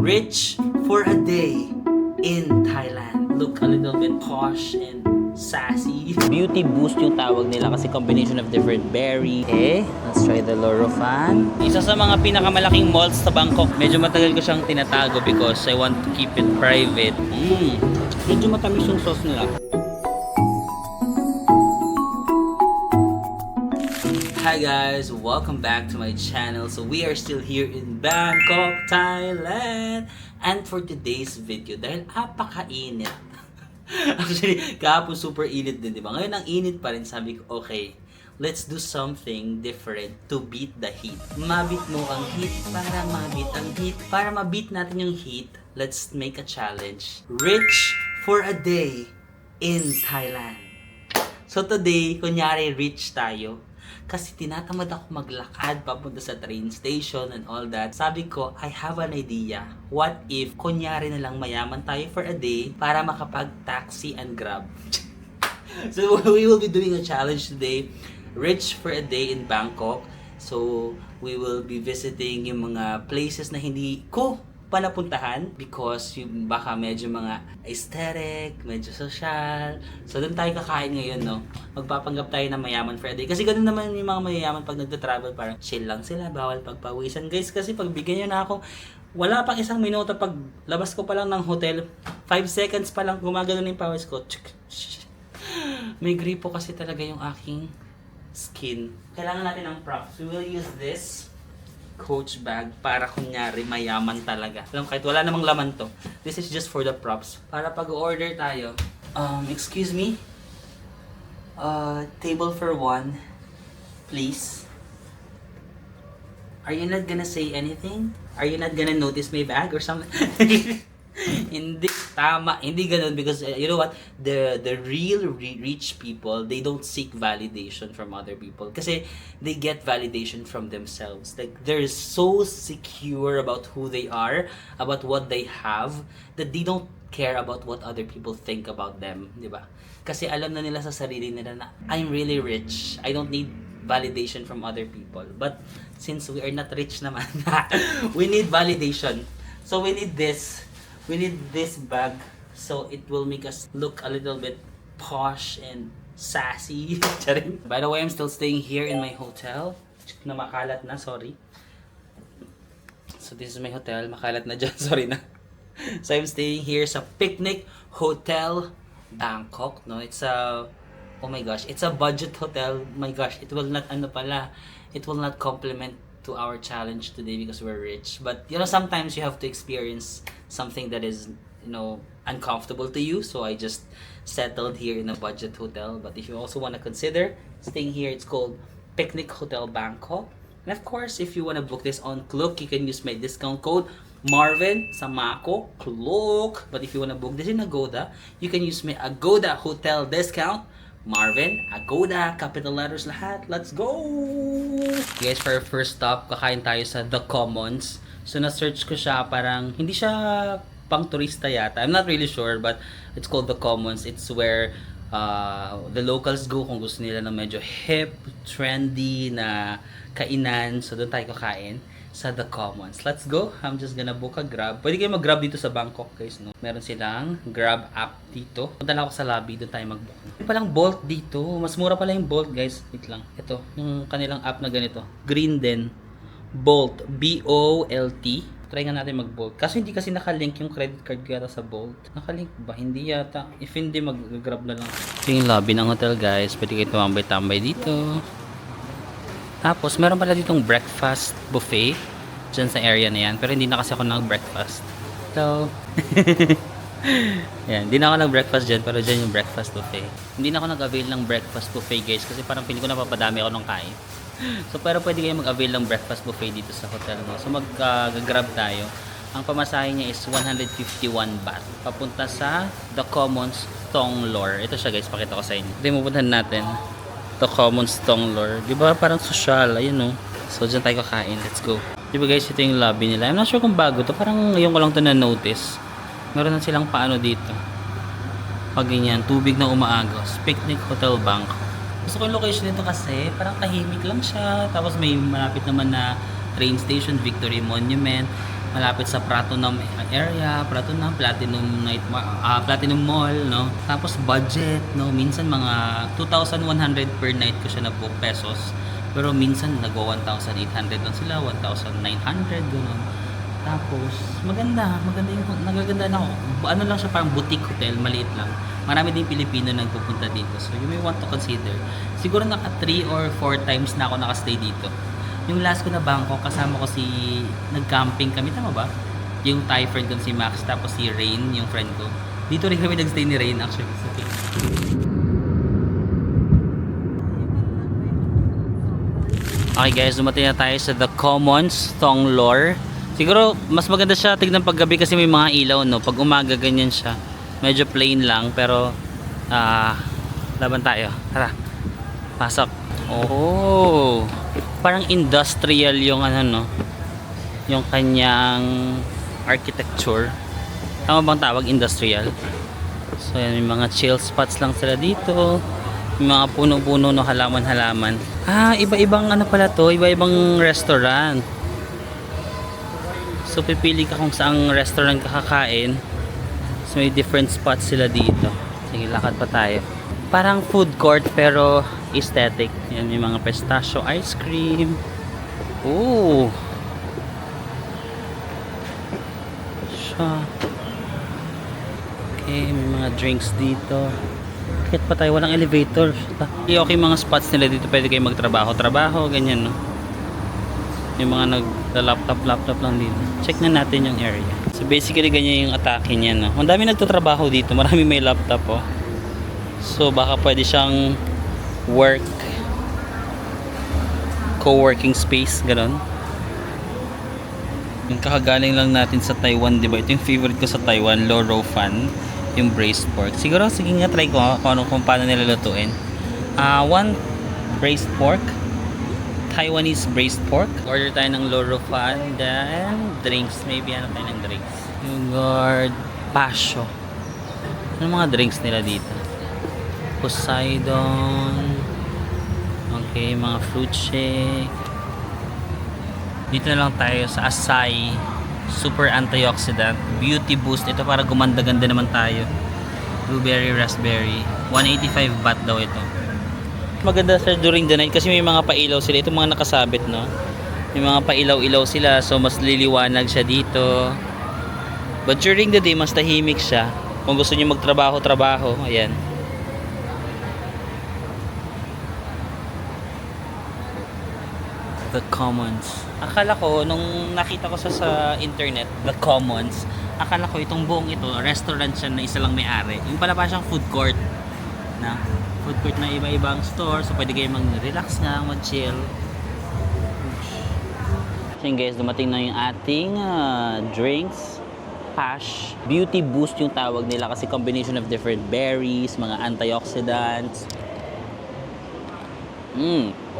Rich for a day in Thailand. Look a little bit posh and sassy. Beauty boost yung tawag nila kasi combination of different berry. Okay, let's try the Lorofan. Isa sa mga pinakamalaking malls sa Bangkok. Medyo matagal ko siyang tinatago because I want to keep it private. Medyo matamis yung sauce nila. Hi guys, welcome back to my channel. So we are still here in Bangkok, Thailand. And for today's video, dahil apakainit. Actually, kahapon super init din, di ba? Ngayon ang init pa rin, sabi ko, okay, let's do something different to beat the heat. Mabit mo ang heat para mabit ang heat. Para mabit natin yung heat, let's make a challenge. Rich for a day in Thailand. So today, kunyari rich tayo. Kasi tinatamad ako maglakad papunta sa train station and all that. Sabi ko, I have an idea. What if, kunyari na lang mayaman tayo for a day para makapag-taxi and grab? So we will be doing a challenge today. Rich for a day in Bangkok. So we will be visiting yung mga places na hindi ko pa napuntahan because yung baka medyo mga aesthetic, medyo social. So doon tayo kakain ngayon, no? Magpapanggap tayo na mayaman for a day. Kasi ganun naman yung mga mayayaman pag nagta-travel, parang chill lang sila, bawal pagpawisan. Guys, kasi pag bigyan nyo na ako, wala pang isang minuto pag labas ko pa lang ng hotel, 5 seconds pa lang gumagano na yung pawis ko. May gripo kasi talaga yung aking skin. Kailangan natin ng props. We will use this Coach bag para kunyari mayaman talaga. Alam, kahit wala namang laman to. This is just for the props. Para pag-order tayo. Excuse me. Table for one. Please. Are you not gonna say anything? Are you not gonna notice my bag or something? Hindi tama, hindi ganoon because you know what, the real rich people, they don't seek validation from other people kasi they get validation from themselves. Like they're so secure about who they are, about what they have, that they don't care about what other people think about them, di ba? Kasi alam na nila sa sarili nila na I'm really rich. I don't need validation from other people. But since we are not rich naman, we need validation. So we need this. We need this bag so it will make us look a little bit posh and sassy. By the way, I'm still staying here in my hotel. Na makalat na, sorry. So this is my hotel. Makalat na dyan, sorry na. So I'm staying here sa Picnic Hotel Bangkok. No, it's a, oh my gosh, it's a budget hotel. My gosh, it will not, it will not complement to our challenge today because we're rich. But you know, sometimes you have to experience something that is, you know, uncomfortable to you. So I just settled here in a budget hotel. But if you also want to consider staying here, it's called Picnic Hotel Bangkok. And of course, if you want to book this on Klook, you can use my discount code Marvin Samako Klook. But if you want to book this in Agoda, you can use my Agoda Hotel discount Marvin, Agoda, capital letters lahat. Let's go! Guys, for our first stop, kakain tayo sa The Commons. So, na-search ko siya, parang hindi siya pang turista yata. I'm not really sure, but it's called The Commons. It's where the locals go kung gusto nila ng medyo hip, trendy na kainan. So, doon tayo kakain sa The Commons. Let's go. I'm just gonna book a Grab. Pwede kayo mag-Grab dito sa Bangkok, guys, no? Meron silang Grab app dito. Punta lang ako sa lobby, doon tayo mag-book. May palang Bolt dito. Mas mura pala yung Bolt, guys. Wait lang. Ito, yung kanilang app na ganito. Green din. Bolt. B-O-L-T. Try nga natin mag-Bolt. Kaso hindi kasi nakalink yung credit card ko yata sa Bolt. Nakalink ba? Hindi yata. If hindi, mag-Grab na lang. Ito yung lobby ng hotel, guys. Pwede kayo tumambay-tambay dito. Tapos, meron pala ditong breakfast buffet dyan sa area na yan. Pero hindi na kasi ako nag-breakfast. So, yan. Hindi na ako nag-breakfast dyan, pero dyan yung breakfast buffet. Hindi na ako nag-avail ng breakfast buffet, guys, kasi parang feeling ko napapadami ako ng kain. So, pero pwede kayo mag-avail ng breakfast buffet dito sa hotel mo. So, mag-grab tayo. Ang pamasahe niya is 151 baht. Papunta sa The Commons Tonglor. Ito siya, guys. Pakita ko sa inyo. Ito yung pupuntahan natin. The Commons Tonglor. Di ba parang social? Ayun, no? So, dyan tayo kakain. Let's go. Di ba, guys, ito yung lobby nila. I'm not sure kung bago to. Parang ngayon ko lang to na-notice. Meron na silang paano dito. Pag ganyan, tubig na umaagos. Picnic Hotel Bangkok. Gusto ko yung location nito kasi parang tahimik lang siya. Tapos may malapit naman na train station, Victory Monument. malapit sa Platinum area, Platinum Mall, no? Tapos budget, no? Minsan mga 2,100 per night ko siya na-book pesos. Pero minsan nagwa 1,800 lang sila, 1,900 gano'n. Tapos maganda yung nagaganda na ako. Ano lang siya, parang boutique hotel, maliit lang. Marami din Pilipino nagpupunta dito. So you may want to consider. Siguro naka 3 or 4 times na ako nakastay dito. Yung last ko na Bangkok, kasama ko si nag-camping kami, tama ba? Yung Thai friend ko si Max, tapos si Rain, yung friend ko. Dito rin kami nagstay ni Rain actually. Okay. Okay guys, dumating na tayo sa The Commons, Thonglor. Siguro mas maganda siya tignan paggabi kasi may mga ilaw, no? Pag umaga ganyan siya. Medyo plain lang pero laban tayo. Tara. Pasok. Oh. Parang industrial yung ano, no? Yung kanyang architecture. Tama bang tawag? Industrial. So yan, may mga chill spots lang sila dito. May mga puno-puno no, halaman-halaman. Iba-ibang ano pala to, iba-ibang restaurant. So pipili ka kung saang restaurant kakakain. So may different spots sila dito. Sige, lakad pa tayo. Parang food court pero aesthetic. Yan, may mga pistachio ice cream. Ooh. Siya. Okay, may mga drinks dito. Kahit pa tayo, walang elevator. Okay, mga spots nila dito, pwede kayo magtrabaho, ganyan, no? Yung mga nagla-laptop lang dito. Check na natin yung area. So basically, ganyan yung atake niya, no? Ang dami nagtatrabaho dito, marami may laptop, oh. So baka pwede siyang co-working space, gano'n. Yung kakagaling lang natin sa Taiwan, diba? Ito yung favorite ko sa Taiwan, Loro Fan. Yung braised pork. Siguro, sige nga, try ko kung paano nila lutuin. One braised pork. Taiwanese braised pork. Order tayo ng Loro Fan. Then, drinks. Maybe ano tayo ng drinks. Yogurt. Pasyo. Ano mga drinks nila dito? Poseidon. Okay, mga fruit shake. Dito na lang tayo sa Acai. Super antioxidant, beauty boost. Ito para gumanda-ganda naman tayo. Blueberry, raspberry. 185 baht daw ito. Maganda sa during the night kasi may mga pailaw sila. Itong mga nakasabit, no? May mga pailaw-ilaw sila, so mas liliwanag siya dito. But during the day, mas tahimik siya. Kung gusto niyo magtrabaho, ayan. The Commons. Akala ko, nung nakita ko sa internet, The Commons, akala ko itong buong ito, restaurant siya na isa lang may-ari. Yung pala pa siyang food court. Food court na iba-ibang store. So, pwede kayo mag-relax nga, mag-chill. So, guys, dumating na yung ating drinks. Pash. Beauty boost yung tawag nila kasi combination of different berries, mga antioxidants.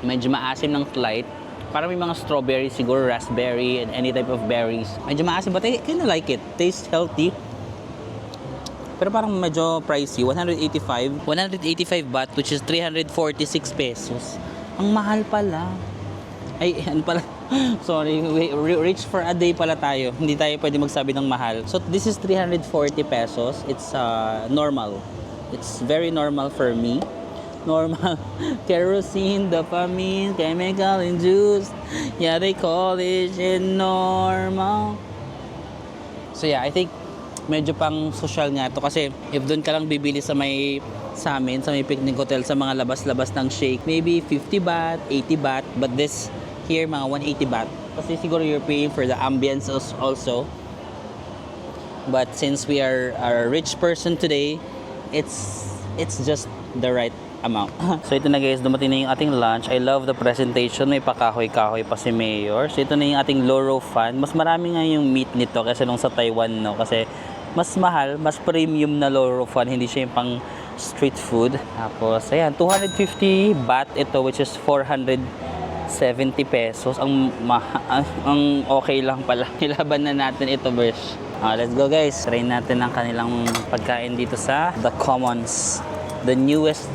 Medyo maasim ng slight. Parang may mga strawberry, siguro raspberry, and any type of berries. Medyo maasim, but I kinda like it. Tastes healthy. Pero parang medyo pricey. 185 baht, which is 346 pesos. Ang mahal pala. Ay, ano pala? Sorry, rich for a day pala tayo. Hindi tayo pwede magsabi ng mahal. So, this is 340 pesos. It's normal. It's very normal for me. Normal. Kerosene, dopamine, chemical induced. Yeah, they call it normal. So yeah, I think medyo pang social nga to kasi if doon ka lang bibili sa may picnic hotel sa mga labas-labas ng shake, maybe 50 baht, 80 baht, but this here mga 180 baht. Kasi siguro you're paying for the ambience also. But since we are a rich person today, it's just the right amount. So ito na guys, dumating na yung ating lunch. I love the presentation. May pakahoy-kahoy pa si Mayor. So ito na yung ating Loro Fan. Mas marami nga yung meat nito kasi nung sa Taiwan, no? Kasi mas mahal, mas premium na Loro Fan. Hindi siya yung pang street food. Tapos, ayan, 250 baht ito, which is 470 pesos. Ang okay lang pala. Ilaban na natin ito, Bersh. Let's go guys. Try natin ang kanilang pagkain dito sa The Commons. The newest,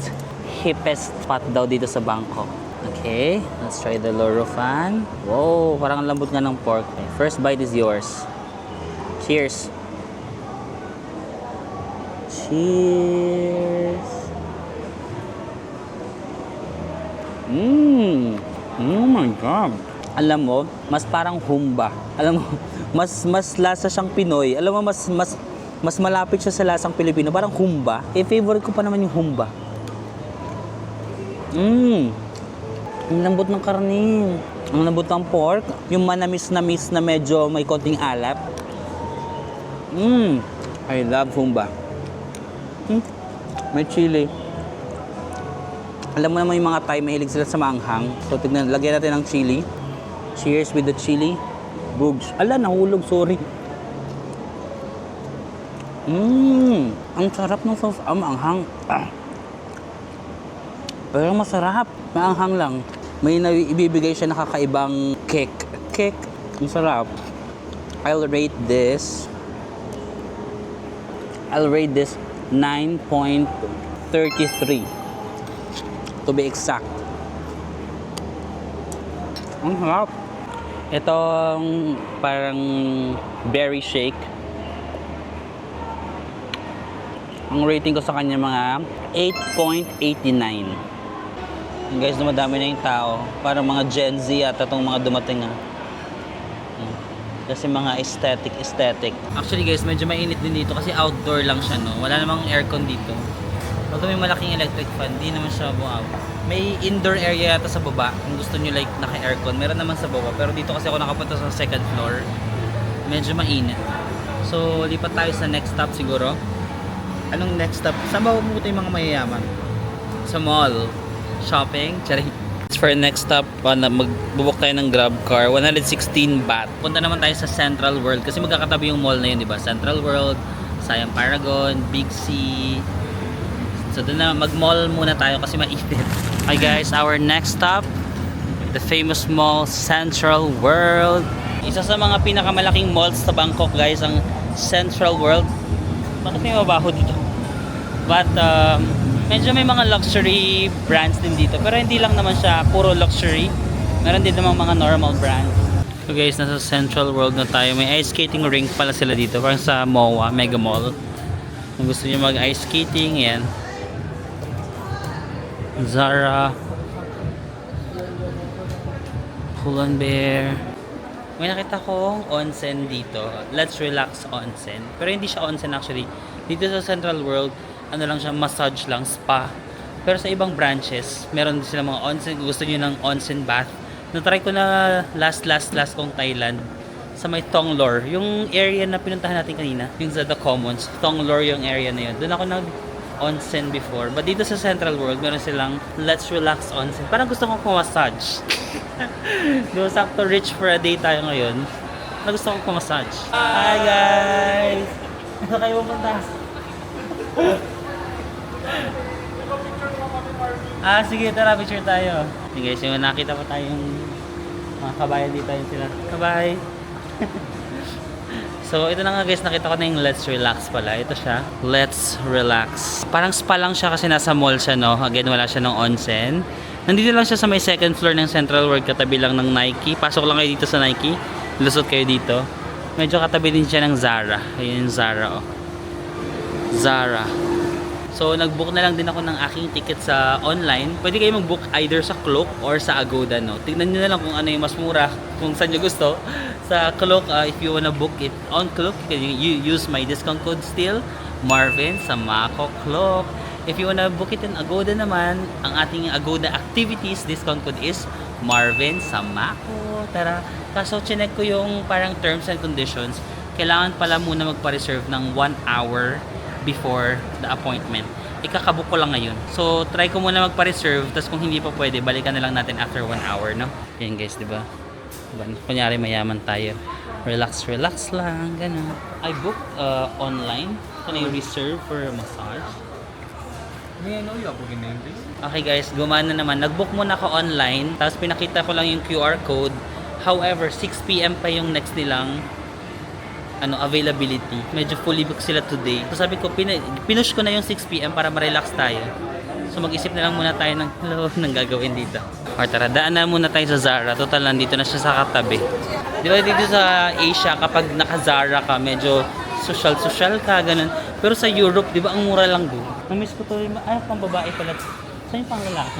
hippest spot daw dito sa Bangkok. Okay, let's try the Loro Fan. Wow, parang ang lambot nga ng pork. First bite is yours. Cheers. Cheers. Oh my God. Alam mo, mas parang humba. Alam mo, mas lasa siyang Pinoy. Alam mo, mas malapit siya sa lasang Pilipino. Parang humba. Favorite ko pa naman yung humba. Ang lambot ng karne. Ang lambot ng pork. Yung manamis-namis na medyo may konting alap. I love humba. May chili. Alam mo naman yung mga Thai, mahilig sila sa maanghang. So, tignan, lagyan natin ng chili. Cheers with the chili. Bugs. Ala, nahulog, sorry. Ang sarap ng sauce. Maanghang. Pero masarap. Maanghang lang. May ibibigay siya na kakaibang kick. Kick. Ang sarap. I'll rate this 9.33. To be exact. Ang harap. Itong parang berry shake. Ang rating ko sa kanya mga 8.89. Guys, dumadami na yung tao. Parang mga Gen Z at itong mga dumating. Kasi mga aesthetic. Actually guys, medyo mainit din dito kasi outdoor lang siya, no? Wala namang aircon dito. Although may malaking electric fan, di naman siya wow. May indoor area yata sa baba. Kung gusto nyo like naka-aircon, meron naman sa baba. Pero dito kasi ako nakapunta sa second floor. Medyo mainit. So, lipat tayo sa next stop siguro. Anong next stop? Saan ba pupunta yung mga mayayaman? Sa mall. Shopping. Charing. For next stop, magbubuk tayo ng grab car. 116 baht. Punta naman tayo sa Central World. Kasi magkakatabi yung mall na yun, di ba? Central World, Siam Paragon, Big C. So doon na mag-mall muna tayo kasi mainit. Okay guys, our next stop, the famous mall, Central World. Isa sa mga pinakamalaking malls sa Bangkok guys, ang Central World. Bakit may mabaho dito? But medyo may mga luxury brands din dito. Pero hindi lang naman siya puro luxury. Meron din namang mga normal brands. So guys, nasa Central World na tayo. May ice skating rink pala sila dito. Parang sa MOA, Mega Mall. Kung gusto niyo mag-ice skating, yan. Zara, Pull&Bear. May nakita kong onsen dito. Let's Relax Onsen. Pero hindi siya onsen actually. Dito sa Central World, ano lang siya, massage lang, spa. Pero sa ibang branches, meron din sila mga onsen. Kung gusto niyo ng onsen bath. Na-try ko na last kong Thailand sa may Thong Lor. Yung area na pinuntahan natin kanina, yung sa The Commons. Thong Lor yung area na yun. Doon ako onsen before. But dito sa Central World, meron silang Let's Relax Onsen. Parang gusto kong kumassage. Doon sakto rich for a day tayo ngayon. Na gusto kong kumassage. Hi guys! Ano kayo pupunta? Sige, tara, picture tayo. Okay guys, yung nakita pa tayong mga kabayan dito yun sila. Kabay! So, ito na nga guys, nakita ko na yung Let's Relax pala. Ito siya, Let's Relax. Parang spa lang siya kasi nasa mall siya, no? Again, wala siya ng onsen. Nandito lang siya sa may second floor ng Central World, katabi lang ng Nike. Pasok lang kayo dito sa Nike, lusot kayo dito. Medyo katabi din siya ng Zara. Ayun yung Zara, oh. Zara. So, nag-book na lang din ako ng aking ticket sa online. Pwede kayo mag-book either sa Klook or sa Agoda, no? Tignan nyo na lang kung ano yung mas mura, kung saan nyo gusto. Sa Klook, if you wanna book it on Klook, you use my discount code still, Marvin sa Mako Klook. If you wanna book it in Agoda naman, ang ating Agoda activities discount code is Marvin sa Mako. Tara. Kaso, chinek ko yung parang terms and conditions. Kailangan pala muna magpa-reserve ng 1 hour before the appointment. Ikakabook ko lang ngayon. So, try ko muna magpa-reserve. Tapos kung hindi pa pwede, balikan na lang natin after 1 hour, no? Yan guys, di ba? Kunyari mayaman tayo. Relax lang, gano'n. I booked online. Can I reserve for a massage? May I know your booking name, please? Okay guys, gumana naman. Nag-book muna ako online. Tapos pinakita ko lang yung QR code. However, 6 PM pa yung next nilang availability. Medyo fully booked sila today. So sabi ko, pinush ko na yung 6 PM para ma-relax tayo. So mag-isip na lang muna tayo ng hello, nang gagawin dito. Or tara, daan na muna tayo sa Zara. Total, nandito na siya sa katabi. Di ba dito sa Asia, kapag naka-Zara ka, medyo social ka, ganun. Pero sa Europe, di ba, ang mura lang doon. Namiss ko tuloy, pang babae pala. Saan yung pang lalaki?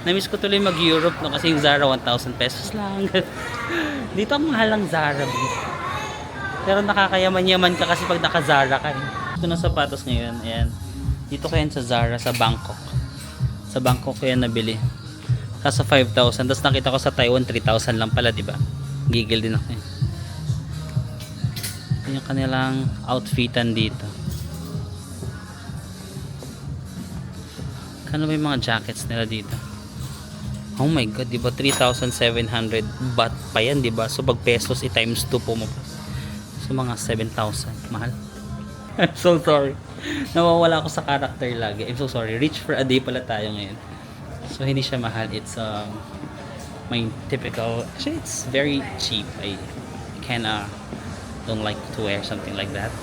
Namiss ko tuloy mag-Europe, no? Kasi yung Zara, 1,000 pesos lang. Dito ang mahal ng Zara, bro. Pero nakakayaman-yaman ka kasi pag naka-Zara ka. Ito na sapatos ngayon, ayan. Dito ko yan sa Zara, sa Bangkok. Sa Bangkok ko yan nabili. Kasa 5,000. Tapos nakita ko sa Taiwan, 3,000 lang pala, di ba? Gigil din ako. Ito yung kanilang outfitan dito. Kano ba yung mga jackets nila dito? Oh my god, di ba 3,700 baht pa yan, di ba? So pag pesos i-times 2 po mo. So mga 7,000. Mahal. I'm so sorry. Nawawala ako sa character lagi. I'm so sorry. Rich for a day pala tayo ngayon. So hindi siya mahal. It's my typical, actually it's very cheap. I kinda don't like to wear something like that.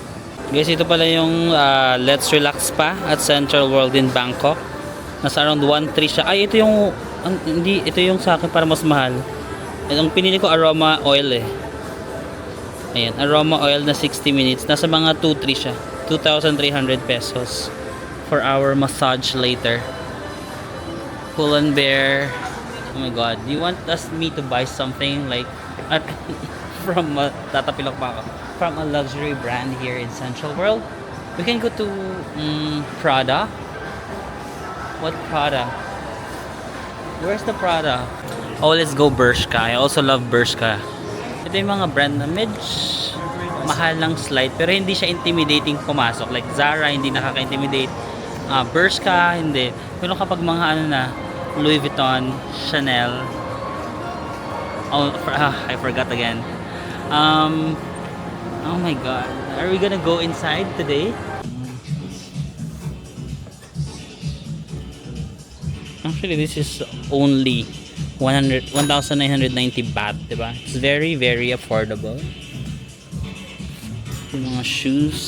Guys, ito pala yung Let's Relax Spa at Central World in Bangkok. Nasa around 1.3 siya. Ay, ito yung hindi, ito yung sa akin para mas mahal. Ang pinili ko aroma oil eh. Ayan, aroma oil na 60 minutes. Nasa mga 2.3 siya. 2,300 pesos for our massage later. Pull and Bear. Oh my god, do you want me to buy something like from tatapilok pa ako, from a luxury brand here in Central World? We can go to Prada. What Prada? Where's the Prada? Oh, let's go Bershka. I also love Bershka. Ito yung mga brand na medj mahal ng slight pero hindi siya intimidating pumasok. Like Zara, hindi nakaka-intimidate. Bershka, hindi. Pero kapag mga ano na, Louis Vuitton, Chanel. Oh, I forgot again. Oh my god. Are we gonna go inside today? Actually, this is only 1,990 baht, diba? It's very, very affordable. Yung mga shoes.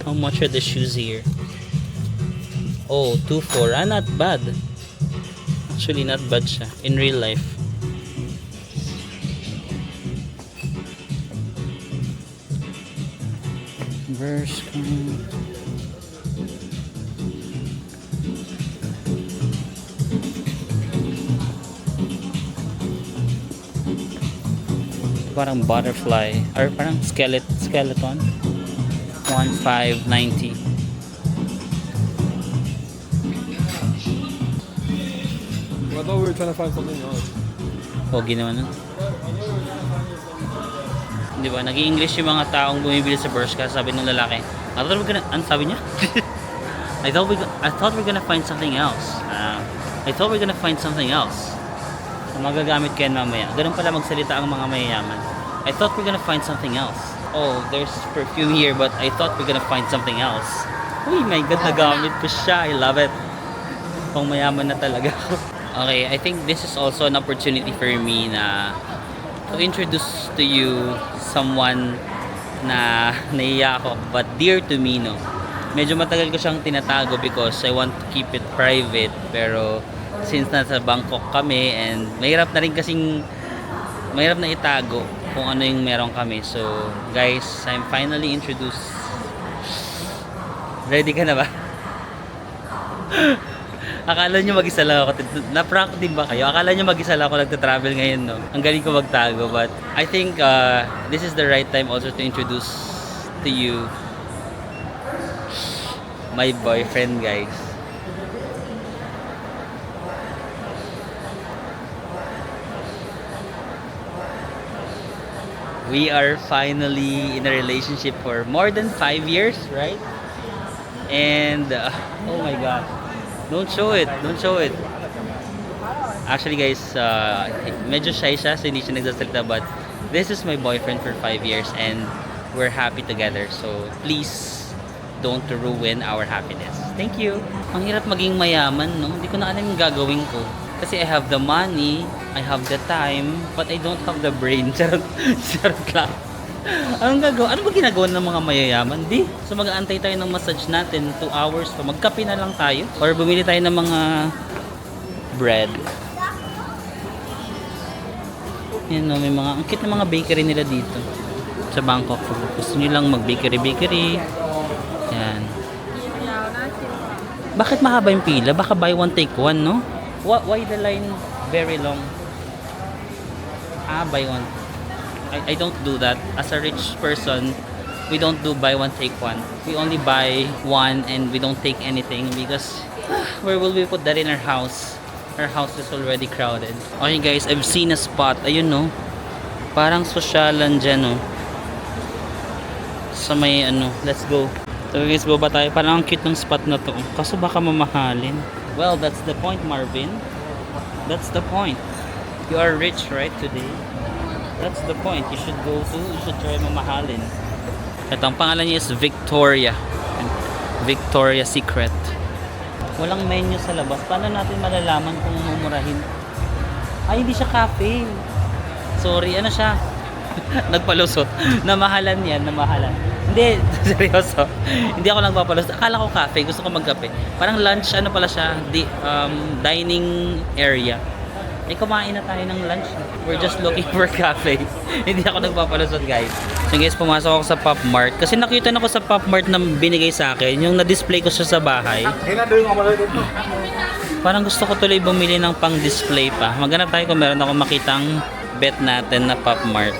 How much are the shoes here? Oh, 2,400. Not bad. Actually, not bad siya in real life. Bershka. Parang butterfly or parang skeleton. 1,590. I thought we were trying to find something else. Pogi naman nun. Di ba? Nag-i-English yung mga taong bumibili sa Bershka. Sabi ng lalaki, I thought we're gonna, ano sabi niya? I thought we're gonna find something else. I thought we're gonna find something else. So, magagamit ko yan mamaya. Ganun pala magsalita ang mga mayayaman. I thought we're gonna find something else. Oh, there's perfume here, but I thought we're gonna find something else. Uy, my God, nagamit ko siya. I love it. Pang mayaman na talaga ako. Okay, I think this is also an opportunity for me na to introduce to you someone na naiya ako, but dear to me, no? Medyo matagal ko siyang tinatago because I want to keep it private, pero since nasa Bangkok kami and mahirap na itago kung ano yung meron kami. So guys, I'm finally introduced. Ready ka na ba? Akala nyo mag-isa lang ako. Na-prank din ba kayo? Akala nyo mag-isa lang ako nagta-travel ngayon, no? Ang galing ko magtago. But I think this is the right time also to introduce to you my boyfriend, guys. We are finally in a relationship for more than 5 years, right? And oh my god, don't show it. Actually guys, medyo shy siya, so hindi siya nagsasalita, but this is my boyfriend for 5 years and we're happy together. So please don't ruin our happiness. Thank you. Ang hirap maging mayaman, no? Hindi ko na alam yung gagawin ko. Kasi I have the money, I have the time, but I don't have the brain. Charot lang. Anong gagawin? Ano ba ginagawa ng mga mayayaman? Di. So mag-aantay tayo ng massage natin, 2 hours pa. Magkape na lang tayo. Or bumili tayo ng mga bread. Yan no, may mga, ang cute na mga bakery nila dito. Sa Bangkok. Kung gusto nyo lang mag-bakery. Yan. Bakit mahaba yung pila? Baka buy one take one, no? Why the line very long? Buy one. I don't do that. As a rich person, we don't do buy one take one. We only buy one and we don't take anything because where will we put that in our house? Our house is already crowded. Okay guys, I've seen a spot. Ayun no. Parang sosyalan dyan no. Sa may ano, let's go. So guys, baba tayo. Parang ang cute ng spot na to. Kaso baka mamahalin. Well, that's the point, Marvin. That's the point. You are rich, right, today? That's the point. You should try mamahalin. Ito, ang pangalan niya is Victoria. Victoria Secret. Walang menu sa labas. Paano natin malalaman kung mumurahin? Ay, hindi siya cafe. Sorry, ano siya? Nagpalusot. Namahalan yan, namahalan. Hindi, seryoso. Hindi ako nagpapalusot. Akala ko cafe, gusto ko magkape. Parang lunch, ano pala siya? Dining area. Kumain na tayo ng lunch. We're just looking for cafe. Hindi ako nagpapalusot, guys. So guys, pumasok ako sa Pop Mart. Kasi nakita na ko sa Pop Mart na binigay sa akin. Yung na-display ko siya sa bahay. Parang gusto ko tuloy bumili ng pang-display pa. Maghanap tayo kung meron ako makitang bet natin na Pop Mart.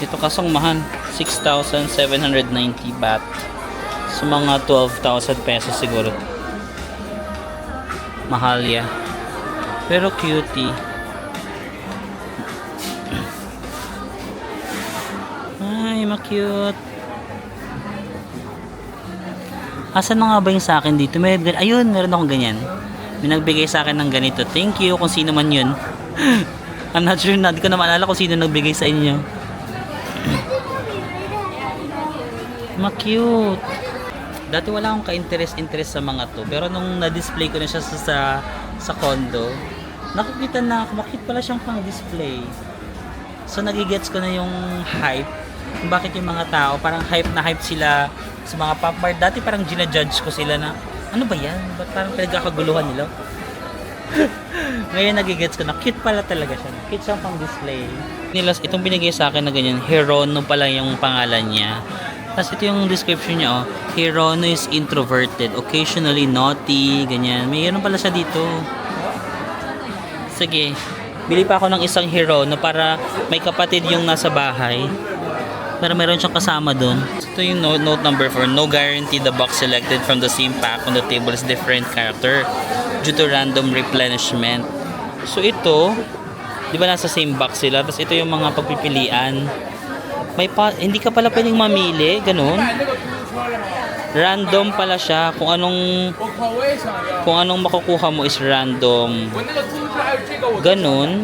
Ito kasong mahal. 6,790 baht. So mga 12,000 pesos siguro. Mahal ya. Pero cutie. Ay, ma-cute. Asan na nga ba yung sa akin dito? Ayun, meron akong ganyan. May nagbigay sa akin ng ganito. Thank you kung sino man yun. I'm not sure na. Di ko na maalala kung sino nagbigay sa inyo. Ma-cute. Dati wala akong ka-interest sa mga to. Pero nung na-display ko na siya sa condo, nakikita na ako, makikita pala siyang pang-display. So nagigets ko na yung hype. Kung bakit yung mga tao, parang hype na hype sila sa mga Pop Mart. Dati parang ginajudge ko sila na, ano ba yan? Ba't parang pinagkakaguluhan nila? Ngayon nagigets ko na, cute pala talaga siya. Cute siyang pang-display. Itong binigay sa akin na ganyan, Hirono pala yung pangalan niya. Tapos ito yung description niya, oh. Hirono is introverted, occasionally naughty, ganyan. May ganun pala siya dito. Sige, bili pa ako ng isang Hirono para may kapatid yung nasa bahay. Para meron siyang kasama dun. Ito yung note number 4. No guarantee the box selected from the same pack on the table is different character due to random replenishment. So ito, di ba nasa same box sila? Tapos ito yung mga pagpipilian. Hindi ka pala pwedeng mamili, ganun. Random pala siya. Kung anong makukuha mo is random. Ganun.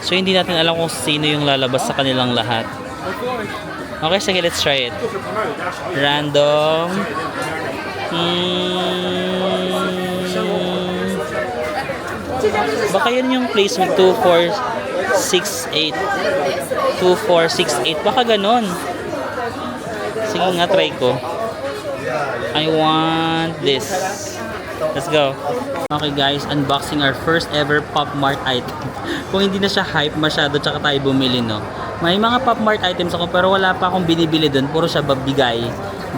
So hindi natin alam kung sino yung lalabas sa kanilang lahat. Okay, sige, let's try it. Random. Baka yun yung placement 2468. 2468. Baka ganon. Sige nga, try ko. I want this. Let's go. Okay guys, unboxing our first ever Pop Mart item. Kung hindi na siya hype masyado, tsaka tayo bumili, no? May mga Pop Mart items ako pero wala pa akong binibili dun. Puro siya babigay.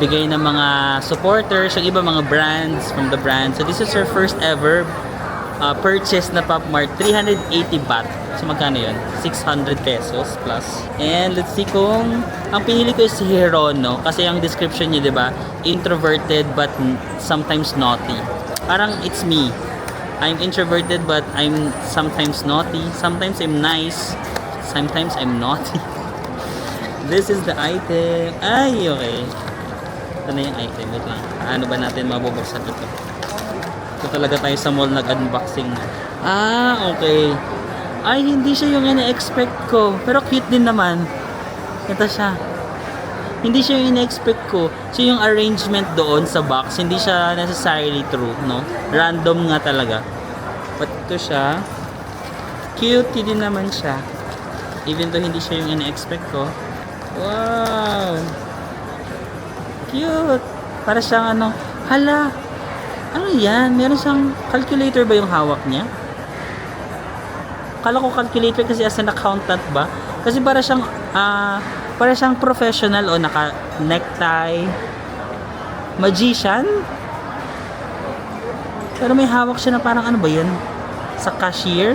Bigay ng mga supporters, yung iba mga brands, from the brand. So this is our first ever purchase na Pop Mart. 380 baht. So magkano yun? 600 pesos plus. And let's see kung ang pinili ko is si Hirono kasi ang description niya, 'di ba? Introverted but sometimes naughty. Parang it's me. I'm introverted but I'm sometimes naughty. Sometimes I'm nice. Sometimes I'm naughty. This is the item. Ay, okay. Ito na yung item. Wait lang. Ano ba natin mabubuksan ito? Ito talaga tayo sa mall nag-unboxing na. Okay. Ay, hindi siya yung ina-expect ko. Pero cute din naman. Ito siya. Hindi siya yung ina-expect ko. So, yung arrangement doon sa box, hindi siya necessarily true, no? Random nga talaga. But ito siya. Cute din naman siya. Even though hindi siya yung ina-expect ko. Wow! Cute! Para siyang ano, hala! Ano yan? Meron siyang calculator ba yung hawak niya? Kala ko calculator kasi as an accountant ba? Kasi para siyang professional o naka-necktie. Magician? Pero may hawak siya na parang ano ba yun? Sa cashier?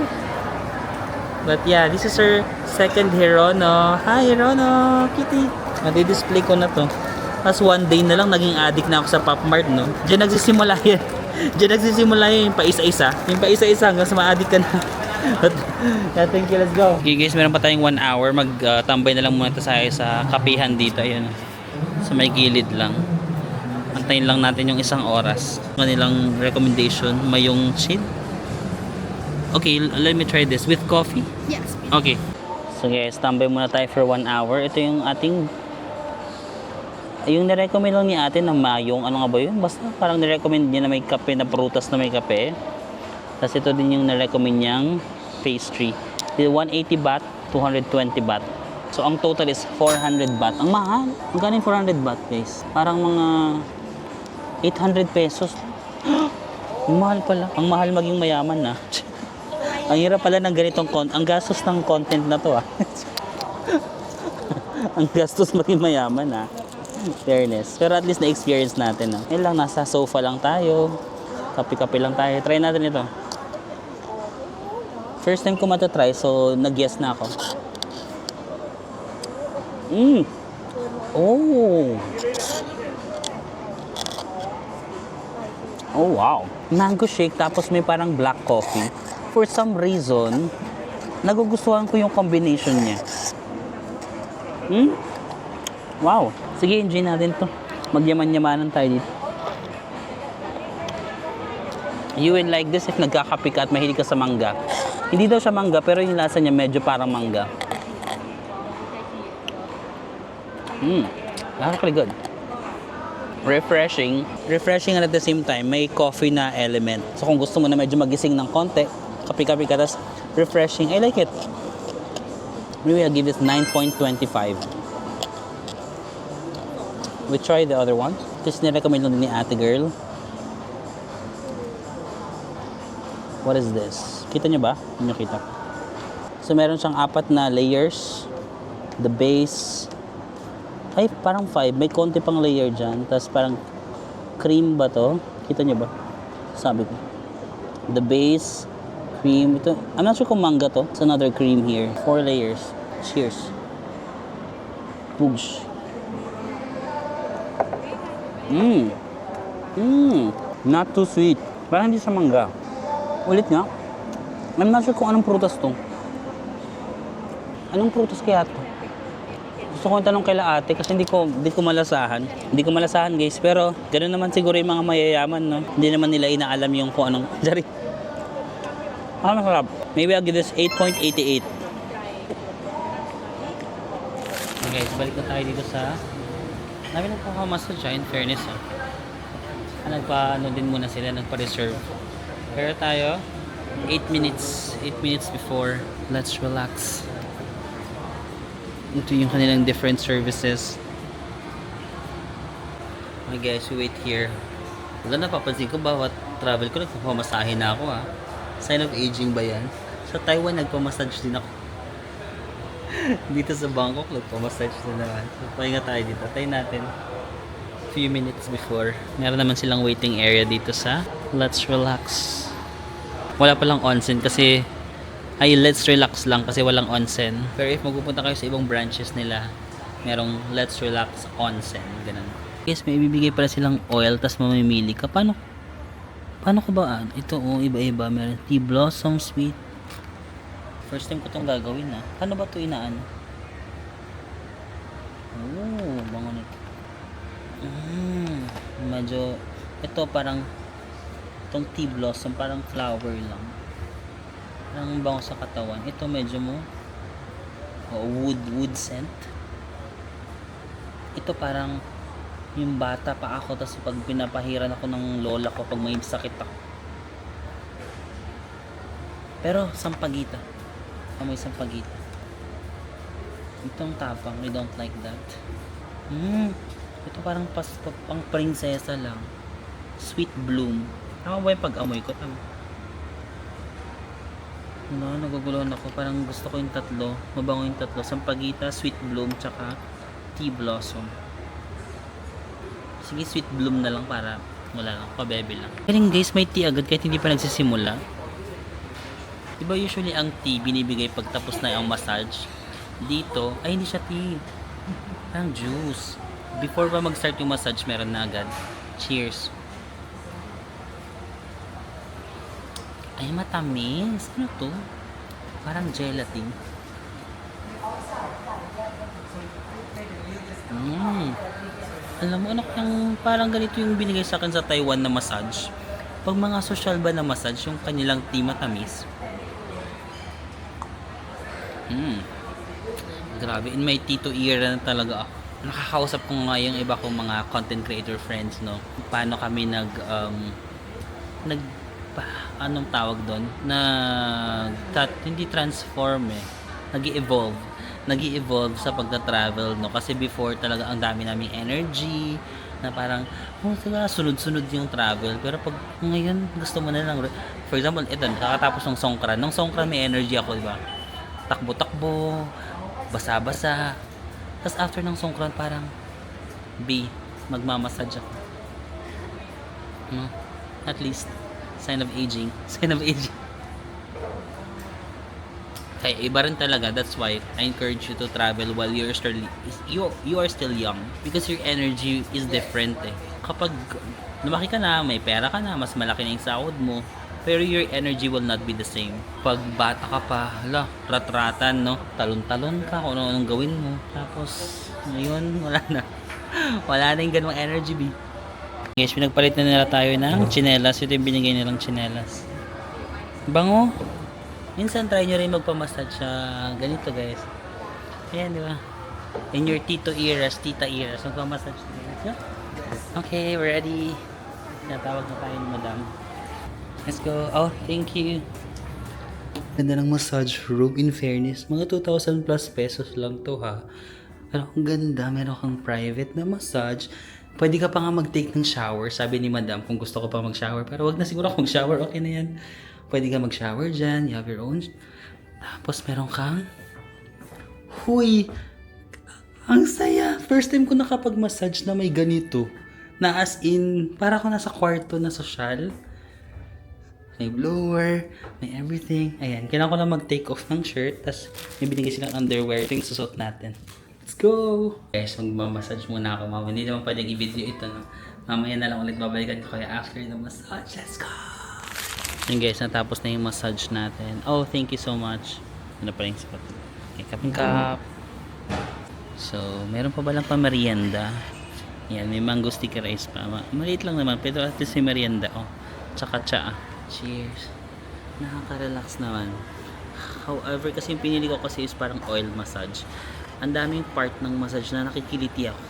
But yeah, this is her second Hirono. Hi Hirono! Kitty! Nadi-display ko na to. Tapos one day na lang naging addict na ako sa Pop Mart, no? Diyan nagsisimula yan. Diyan nagsisimula yung paisa-isa. Yung paisa-isa hanggang sa ma-addict ka na. But, yeah, thank you, let's go. Okay guys, meron pa tayong 1 hour. Magtambay na lang muna tayo sa kapihan dito. Ayun. Sa may gilid lang. Antayin lang natin yung 1 oras. Kanilang recommendation, mayong chill. Okay, let me try this. With coffee? Yes. Okay. So guys, tambay muna tayo for 1 hour. Ito yung ating yung nirecommend lang ni ate na mayong, ano nga ba yun? Basta parang nirecommend niya na may kape, na prutas na may kape. Tapos ito din yung nirecommend niyang pastry. 180 baht, 220 baht. So ang total is 400 baht. Ang mahal. Magkano yung 400 baht guys? Parang mga 800 pesos. Ang mahal pala. Ang mahal maging mayaman na. Ang hirap pala ng ganitong ang gastos ng content na to Ang gastos maging mayaman Fairness. Pero at least na-experience natin Yun lang, nasa sofa lang tayo. Kape-kape lang tayo. Try natin ito. First time ko matatry, so nag-guess na ako. Oh! Oh wow! Mango shake tapos may parang black coffee. For some reason, nagugustuhan ko yung combination niya. Wow! Sige, enjoy natin to. Magyaman-yamanan tayo dito. You will like this if nagkakape ka at mahilig ka sa mangga. Hindi daw siya mangga, pero yung lasa niya medyo parang mangga. That's pretty good. Refreshing. Refreshing and at the same time, may coffee na element. So kung gusto mo na medyo magising ng konti, kape-kape ka, tas refreshing. I like it. Maybe I'll give this 9.25. We try the other one. This nirecommend lang din ni ate girl. What is this? Kita nyo ba? Hindi nyo kita. So meron siyang 4 na layers. The base. Ay, parang 5. May konti pang layer dyan. Tapos parang cream ba to? Kita nyo ba? Sabi ko. The base, cream. Ito, I'm not sure kung manga to. It's another cream here. 4 layers. Cheers. Pugs. Not too sweet. Parang hindi sa mangga. Ulit nga. I'm not sure kung anong prutas to. Anong prutas kaya to? Gusto ko tanong kaila ate kasi hindi ko malasahan. Hindi ko malasahan guys, pero ganoon naman siguro yung mga mayayaman, no? Hindi naman nila inaalam yung kung anong jari. Masarap. Maybe I'll give this 8.88. Okay guys, balik na tayo dito sa namin nagpapamassage in fairness nagpa-ano din muna sila, nagpa-reserve. Pero tayo 8 minutes before, let's relax. Ito yung kanilang different services. Okay guys, we wait here. Wala, napapansin ko bawat travel ko nagpapamasahe na ako Sign of aging ba yan? Sa Taiwan nagpamassage din ako. Dito sa Bangkok nagpamassage din naman. So pahinga tayo dito. Tayo natin few minutes before. Meron naman silang waiting area dito sa Let's Relax. Wala palang onsen kasi let's relax lang kasi walang onsen. Pero if magpupunta kayo sa ibang branches nila, merong let's relax onsen, ganun. Guys, may ibibigay pala silang oil tas mamimili ka. Paano ko ba? Ito iba-iba. Meron tea blossom sweet. First time ko itong gagawin Paano ba ito inaan? Bango nito. Medyo ito parang itong tea blossom parang flower lang. Parang bango sa katawan. Ito medyo wood scent. Ito parang yung bata pa ako, tapos pag pinapahiran ako ng lola ko pag may sakit ako. Pero sampagita. Amoy sampagita. Itong tapang, I don't like that. Ito parang pang prinsesa lang. Sweet bloom. Tama ba yung pag-amoy ko? Tama. No, naguguluhan ako. Parang gusto ko yung tatlo. Mabango yung tatlo. Sampaguita, sweet bloom, tsaka tea blossom. Sige, sweet bloom na lang para wala lang, pabebe lang. Galing guys, may tea agad kahit hindi pa nagsisimula. Diba usually ang tea binibigay pag tapos na ang massage? Dito, ay hindi siya tea. Parang juice. Before pa mag-start yung massage, meron na agad. Cheers. Ay, matamis. Ano to? Parang gelatin. Alam mo, anak, yung parang ganito yung binigay sa akin sa Taiwan na massage. Pag mga social ba na massage, yung kanilang tea matamis. Grabe, in my Tito era na talaga ako. Nakakausap ko nga yung iba kong mga content creator friends, no? Paano kami anong tawag doon? Hindi transform nag-evolve sa pagta-travel, no? Kasi before talaga ang dami naming energy na parang diba, sunod-sunod yung travel, pero pag ngayon gusto mo na lang, for example, ito kakatapos ng Songkran may energy ako, diba? Takbo-takbo, basa-basa, tapos after ng Songkran parang magmamassage ako, no? At least sign of aging. Kaya iba rin talaga. That's why I encourage you to travel while you are still young, because your energy is different eh. Kapag lumaki ka na, may pera ka na, mas malaki na yung sahod mo, pero your energy will not be the same. Pag bata ka pa, rat-ratan, no? Talon-talon ka kung anong gawin mo. Tapos ngayon wala na yung ganung energy, Guys, pinagpalit na nila tayo ng tsinelas. Ito yung binigay nilang tsinelas. Bango. Minsan try nyo rin magpamassage sa ganito, guys. Ayan, di ba? In your tita eras, magpamassage nila. Okay, we're ready. Natawag na tayo ni madam. Let's go. Oh, thank you. Ganda ng massage room, in fairness. Mga 2,000 plus pesos lang to, ha. Pero ang ganda, meron kang private na massage. Pwede ka pa nga mag-take ng shower, sabi ni madam, kung gusto ko pa mag-shower. Pero wag na siguro akong shower, okay na yan. Pwede ka mag-shower dyan, you have your own. Tapos meron kang... Huy! Ang saya! First time ko nakapag-massage na may ganito. Na as in, para ako nasa kwarto na sosyal. May blower, may everything. Ayan, kailangan ko lang mag-take off ng shirt. Tapos may binigay silang underwear. Ito yung susot natin. Let's go! Guys, magmamassage muna ako, mama. Hindi naman pwedeng i-video ito, no? Mamaya na lang ulit babalikan ko kaya after the massage. Let's go! Yun guys, natapos na yung massage natin. Oh, thank you so much. Ano pa yung spot? Okay, cup. So, meron pa ba lang pa merienda? Yan, may mango sticker rice pa. Maliit lang naman, pero at least may merienda. Oh, tsaka tsaa. Cheers! Nakaka-relax naman. However, kasi yung pinili ko kasi is parang oil massage. Ang daming part ng massage na nakikiliti ako.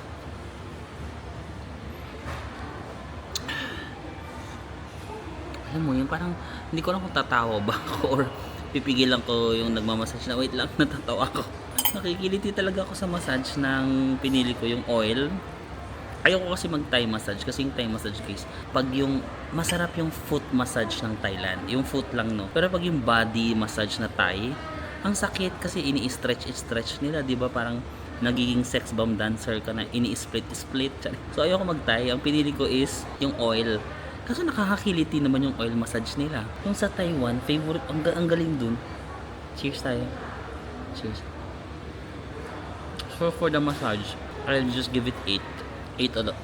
Alam mo, yung parang hindi ko lang kung tatawa ba ako or pipigilan ko yung nagmamassage na wait lang, natatawa ako. Nakikiliti talaga ako sa massage ng pinili ko, yung oil. Ayoko kasi mag-Thai massage kasi yung Thai massage guys, pag yung masarap yung foot massage ng Thailand, yung foot lang, no. Pero pag yung body massage na Thai, ang sakit kasi ini-stretch nila, 'di ba? Parang nagiging sex bomb dancer ka na, ini-split. So ayoko mag-Thai, ang pinili ko is yung oil. Kasi nakakakiliti naman yung oil massage nila. Yung sa Taiwan, favorite, ang galing dun. Cheers tayo. Cheers. So for the massage, I'll just give it 8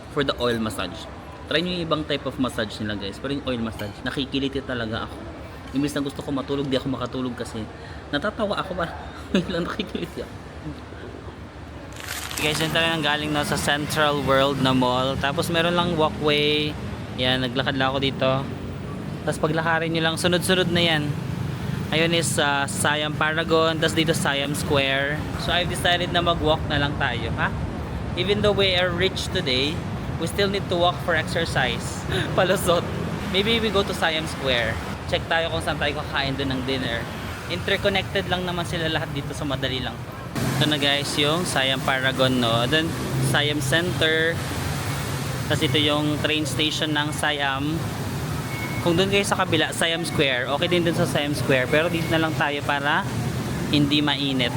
for the oil massage. Try nyo yung ibang type of massage nila guys, pero yung oil massage, nakikiliti talaga ako. Imbis na gusto ko matulog, di ako makatulog kasi natatawa ako para lang nakikiliti ako. Guys, yun talaga galing na sa Central World na mall. Tapos meron lang walkway. Yan, naglakad lang ako dito. Tapos paglakarin nyo lang, sunod-sunod na yan. Ayun is Siam Paragon, tapos dito Siam Square. So I've decided na mag-walk na lang tayo, ha? Even though we are rich today, we still need to walk for exercise. Palusot. Maybe we go to Siam Square. Check tayo kung saan tayo kakain doon ng dinner. Interconnected lang naman sila lahat dito, so madali lang. Ito na guys yung Siam Paragon, no? Then Siam Center. Tapos ito yung train station ng Siam Kung doon kayo sa kabila, Siam Square, okay din doon sa Siam Square. Pero dito na lang tayo para hindi mainit.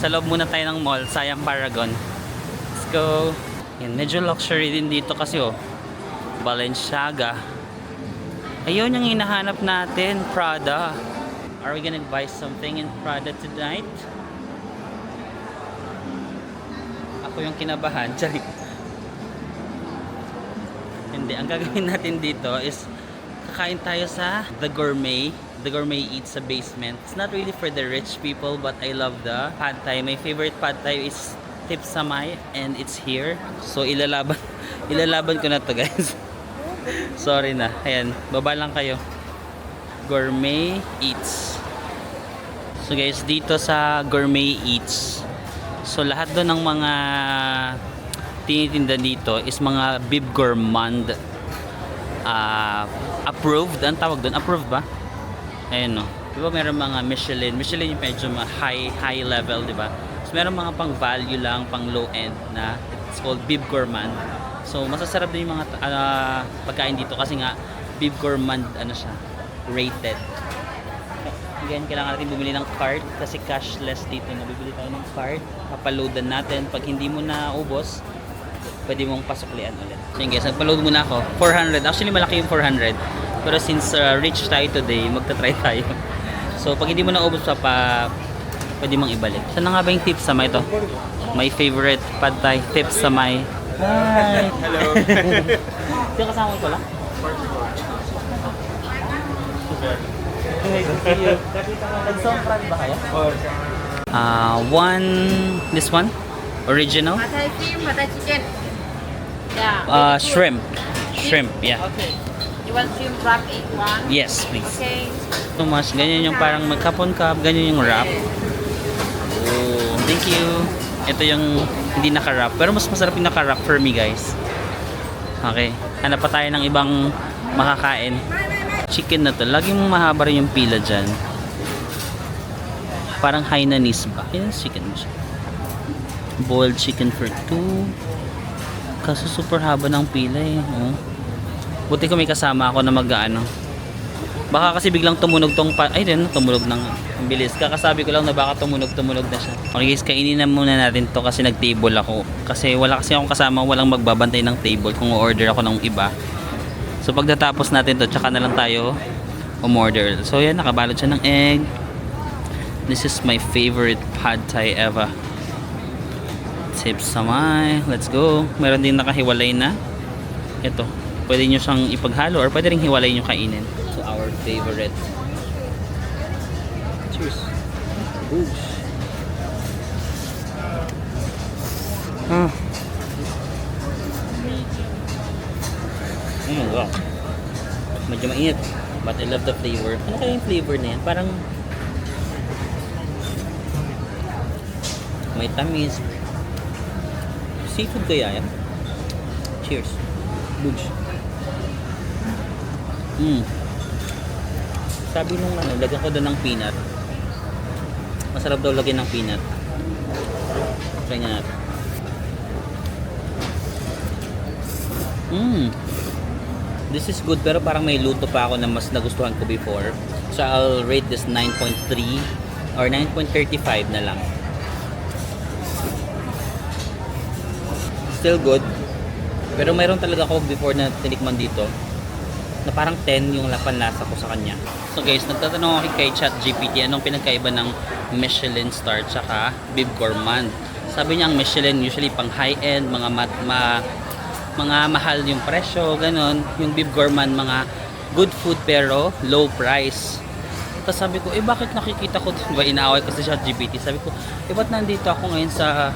Sa loob muna tayo ng mall, Siam Paragon. Let's go. Yan, medyo luxury din dito kasi oh. Balenciaga. Ayun yung hinahanap natin, Prada. Are we gonna buy something in Prada tonight? Ako yung kinabahan. Sorry. Hindi, ang gagawin natin dito is kakain tayo sa The Gourmet. The Gourmet Eats sa basement. It's not really for the rich people, but I love the pad thai. My favorite pad thai is Tip Samay, and it's here. So ilalaban ko na to, guys. Sorry na. Ayan, baba lang kayo. Gourmet Eats. So guys, dito sa Gourmet Eats, so lahat doon ng mga tinitinda dito is mga Bib Gourmand approved. Ang tawag doon, approved ba? Ayan no. Diba meron mga Michelin yung medyo high level, diba? So meron mga pang value lang, pang low end na it's called Bib Gourmand. So masasarap din yung mga pagkain dito kasi nga Bib Gourmand ano siya, rated. Again, kailangan natin bumili ng card kasi cashless dito. Nabibili tayo ng card, papaloadan natin. Pag hindi mo na ubos, pwede mong pasuklian ulit. So yun guys, nagpa-load muna ako. 400. Actually malaki yung 400. Pero since rich tayo today, magta-try tayo. So pag hindi mo na ubos pa, pwede mong ibalik. Saan na nga ba yung Tip Samay to? My favorite pad thai, Tip Samay. Hi! Hello. Yung kasama ko lang? Nag-sompran ba kayo? This one? Original? Pad Thai shrimp, Pad Thai chicken. Yeah. Shrimp. Shrimp, yeah. Okay. You want shrimp wrap egg one? Yes, please. Okay. Tumas, ganyan yung parang magkapon cup, ganyan yung wrap. Oh, thank you. Ito yung hindi naka-wrap. Pero mas masarap yung naka-wrap for me, guys. Okay. Hanap pa tayo ng ibang makakain. Chicken na to. Laging mahaba rin yung pila dyan. Parang Hainanese ba? Yan, chicken mo siya. Boiled chicken for 2. Kaso super haba ng pila eh. Oh. Buti ko may kasama ako na mag-ano. Baka kasi biglang tumunog tong ay din, tumunog ng ang bilis. Kakasabi ko lang na baka tumunog na siya. Okay guys, kainin na muna natin to kasi nag-table ako. Kasi wala kasi akong kasama, walang magbabantay ng table kung o-order ako ng iba. So pagtatapos natin to, tsaka na lang tayo umorder. So yan, nakabalot siya ng egg. This is my favorite pad thai ever. Tip Samay. Let's go. Meron din nakahiwalay na. Ito. Pwede nyo siyang ipaghalo or pwede rin hiwalay nyo kainin. So our favorite. Cheers. Boosh. Ah. Wow. Medyo mainit. But I love the flavor. Ano kaya yung flavor na yan? Parang may tamis. Seafood kaya yan? Cheers. Boosh. Sabi nung ano, lagyan ko doon ng peanut. Masarap daw lagyan ng peanut. Try nga natin. This is good pero parang may luto pa ako na mas nagustuhan ko before. So I'll rate this 9.3 or 9.35 na lang. Still good. Pero mayroon talaga ako before na tinikman dito na parang 10 yung panlasa ko sa kanya. So guys, nagtatanong ako kay ChatGPT anong pinagkaiba ng Michelin star tsaka Bib Gourmand. Sabi niya ang Michelin usually pang high-end, mga mahal yung presyo, ganon. Yung Bib Gourmand, mga good food pero low price. Tapos sabi ko, bakit nakikita ko, diba inaaway ko sa ChatGPT. Sabi ko, ba't nandito ako ngayon sa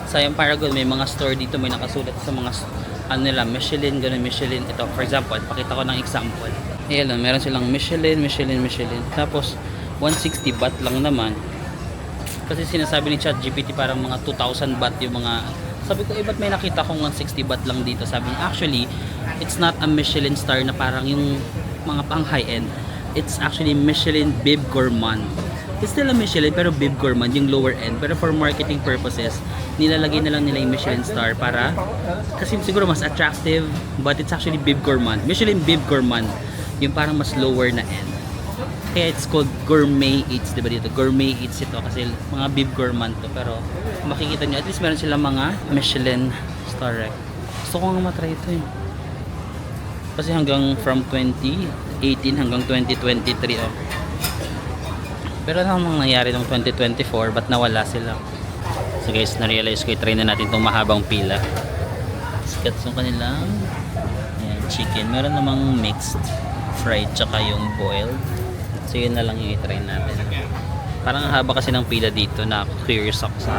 Siam Paragon, may mga store dito, may nakasulat sa mga ano nila, Michelin, ganun, Michelin. Ito, for example, pakita ko ng example. Ayan, meron silang Michelin. Tapos, 160 baht lang naman. Kasi sinasabi ni ChatGPT parang mga 2,000 baht yung mga... Sabi ko, ba't may nakita kong 160 baht lang dito? Sabi niya, actually, it's not a Michelin star na parang yung mga pang high-end. It's actually Michelin Bib Gourmand. It's still a Michelin pero Bib Gourmand yung lower end, pero for marketing purposes nilalagay na lang nila yung Michelin star para kasi siguro mas attractive, but it's actually Bib Gourmand. Michelin Bib Gourmand yung parang mas lower na end. Kaya it's called Gourmet Eats, diba dito? Gourmet Eats ito kasi mga beef gourmand to. Pero makikita nyo, at least meron silang mga Michelin star rec. Gusto ko nga matry ito eh. Kasi hanggang from 2018 hanggang 2023 oh. Pero ano ang nangyari nung 2024? Ba't nawala sila? So guys, na-realize ko i-try na natin itong mahabang pila. Sikat yung kanilang ayan, chicken. Meron namang mixed, fried, tsaka yung boiled. So yun na lang yung i-try natin. Parang haba kasi ng pila dito na curious ako sa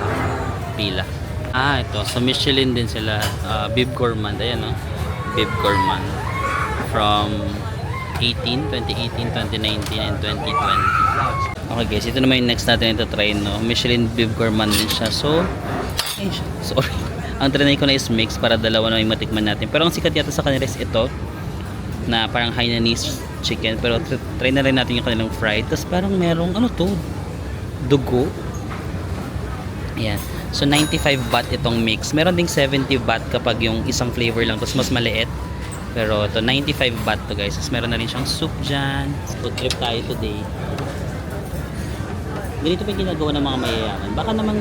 pila. Ito. So Michelin din sila. Beef gourmand. Ayan o. Beef gourmand. From 2018, 2019, and 2020. Okay guys, ito naman yung next natin ito try, no? Michelin beef gourmand din siya. So, sorry. Ang trinay ko na is mix para dalawa na yung matikman natin. Pero ang sikat yata sa kanila is ito na parang Hainanese chicken. Pero try na rin natin yung kanilang fried. Tapos parang merong, ano to? Dugo. Ayan. So, 95 baht itong mix. Meron ding 70 baht kapag yung isang flavor lang. Tapos mas maliit. Pero ito, 95 baht to guys. Tapos meron na rin siyang soup dyan. Food trip tayo today. Ganito pa yung ginagawa ng mga mayayaman. Baka naman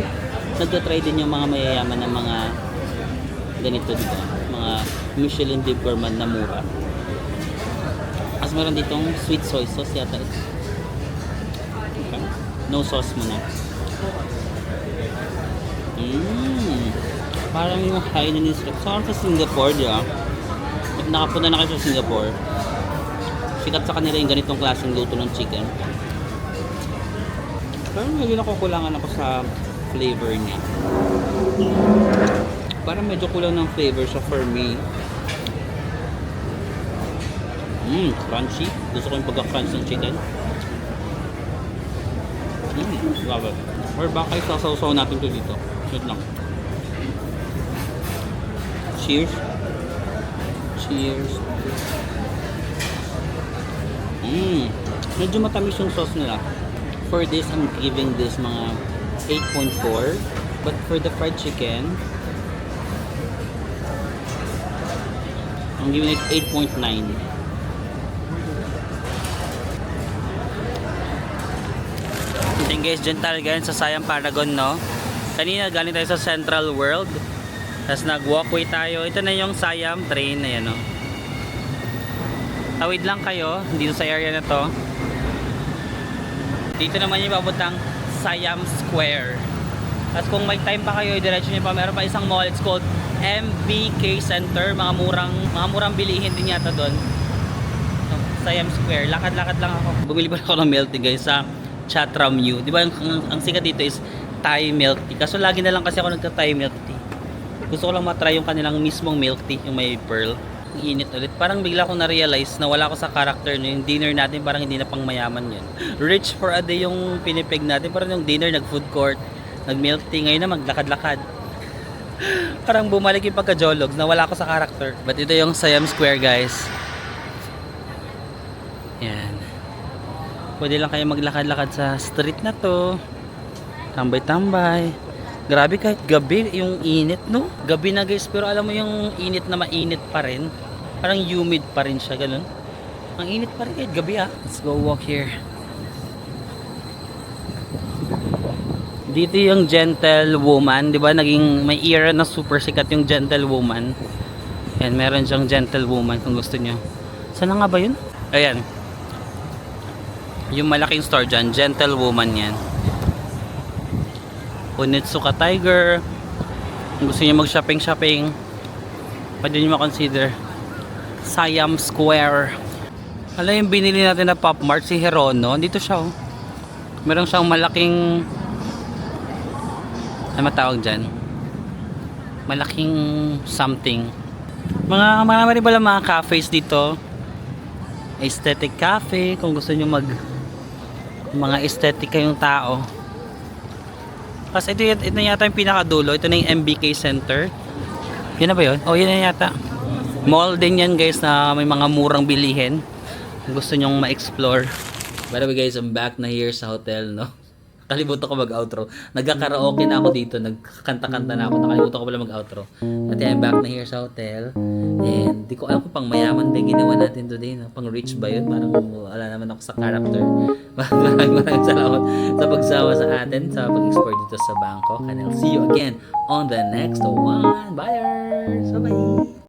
nagtatry din yung mga mayayaman ng mga ganito, diba? Mga Michelin beef gourmand na mura. Tapos meron ditong sweet soy sauce yata ito. Okay. No sauce muna. Parang yung Hainanese. Sarang sa Singapore, diba? Nakapunta na kayo sa Singapore, sikat sa kanila yung ganitong klaseng luto ng chicken. Pero medyo nakukulangan ako sa flavor niya. Parang medyo kulang ng flavor siya for me. Crunchy. Gusto ko yung pagka-crunch ng chicken. Love it. Or baka isasaw-saw natin to dito. Shoot lang. Cheers. Cheers. Medyo matamis yung sauce nila. For this, I'm giving this mga 8.4. But for the fried chicken, I'm giving it 8.9. Then guys, dyan talaga yun sa Siam Paragon, no? Kanina galing tayo sa Central World. Tapos nag-walkway tayo. Ito na yung Siam train. Ayan o. Tawid lang kayo dito sa area na to. Dito naman yung babutang Siam Square. Tapos kung may time pa kayo, diretso nyo pa. Meron pa isang mall. It's called MBK Center. Mga murang bilihin din yata doon. So, Siam Square. Lakad-lakad lang ako. Bumili pa ako ng milk tea guys sa Chatramu. Diba ang sikat dito is Thai milk tea. Kaso lagi na lang kasi ako nagta-Thai milk tea. Gusto ko lang matry yung kanilang mismong milk tea, yung may pearl. Ang init ulit. Parang bigla ko na-realize na wala ko sa character no. Yung dinner natin parang hindi na pang mayaman yun. Rich for a day yung pinipig natin. Parang yung dinner, nag-food court, nag-milk tea. Ngayon na maglakad-lakad. Parang bumalik yung pagka-jologs na wala ko sa character. But ito yung Siam Square guys. Yan. Pwede lang kayo maglakad-lakad sa street na to. Tambay-tambay. Grabe kahit gabi yung init no. Gabi na guys pero alam mo yung init na mainit pa rin. Parang humid pa rin siya ganun. Ang init pa rin kahit gabi ah. Let's go walk here. Dito yung Gentlewoman, 'di ba? Naging may era na super sikat yung Gentlewoman. Yan, meron siyang Gentlewoman kung gusto niyo. Saan nga ba 'yun? Ayan. Yung malaking store diyan, Gentlewoman 'yan. Onitsuka Tiger. Kung gusto niyo mag-shopping, pwede niyo ma-consider Siam Square. Alam yung binili natin na Pop Mart, si Herono. Dito siya oh. Meron siyang malaking ano matawag dyan? Malaking something. Marami rin pala mga cafes dito. Aesthetic cafe. Kung gusto niyo mga aesthetic kayong tao. Kasi ito yata yung pinakadulo. Ito na yung MBK Center. Yan na ba yun? Oh, yan na yata. Mall din yan guys na may mga murang bilihin. Kung gusto nyong ma-explore. By the way guys, I'm back na here sa hotel, no? Nakalimutan ko mag-outro. Nagkakaraoke na ako dito. Nagkakanta-kanta na ako. Nakalimutan ko pala mag-outro. At I'm back na here sa hotel. And di ko alam kung pang mayaman ba yung ginawa natin today. No? Pang rich ba yun? Parang wala naman ako sa character. Maraming salamat sa pagsama sa atin sa pag-explore dito sa Bangkok. And I'll see you again on the next one. Bye! Bye!